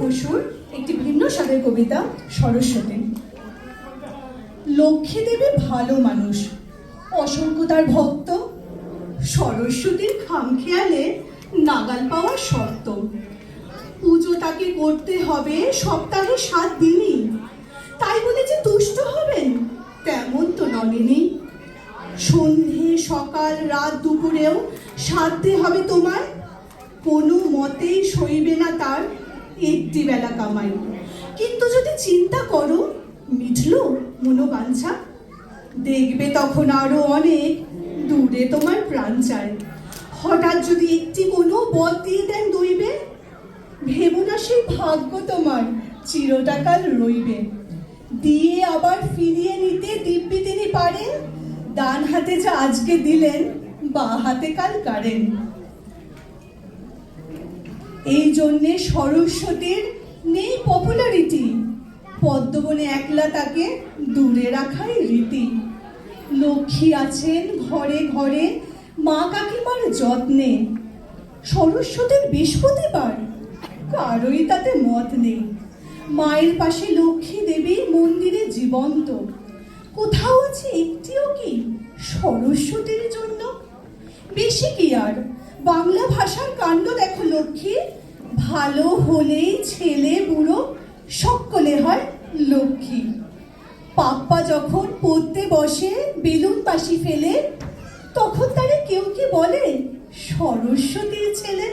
বসুর একটি ভিন্ন স্বাদের কবিতা সরস্বতী। লক্ষ্মী দেবী ভালো মানুষ, অসংখ্য তার ভক্ত, সরস্বতীর খামখেয়ালে নাগাল পাওয়া শর্ত। পুজো তাকে করতে হবে সপ্তাহে 7 দিনই, তাই বলে যে তুষ্ট হবেন তেমন তো নগেনি। সন্ধে সকাল রাত দুপুরেও সাধ্যে হবে তোমার, কোনো মতেই সইবে না তার একটি বেলা কামাই। কিন্তু যদি চিন্তা করো মিটলো মনোবাঞ্ছা, দেখবে তখন আরো অনেক দূরে তোমার প্রাণ চায়। হঠাৎ যদি একটি কোনো বদ দিয়ে দেন দইবে, ভেবো না সেই ভাগ্য তোমার চিরটাকাল রইবে। দিয়ে আবার ফিরিয়ে নিতে দিব্যি তিনি পারেন, ডান হাতে যা আজকে দিলেন বা হাতে কাল কাড়েন। এই জন্যে সরস্বতীর নেই পপুলারিটি, পদ্মবনে একলা তাকে দূরে রাখাই রীতি। লক্ষ্মী আছেন ঘরে ঘরে মা কাকিমার যত্নে, সরস্বতীর বৃহস্পতিবার কারোই তাতে মত নেই। মায়ের পাশে লক্ষ্মী দেবী মন্দিরে জীবন্ত, কোথাও আছে একটিও কি সরস্বতীর জন্য? বেশি কি আর বাংলা ভাষার কাণ্ড দেখো লক্ষ্মী, ভালো হলেই ছেলে বুড়ো সকলে হয় লক্ষ্মী। পাপ্পা যখন পড়তে বসে বেলুন পাশি ফেলে, তখন তারে কেউ কি বলে সরস্বতীর ছেলে?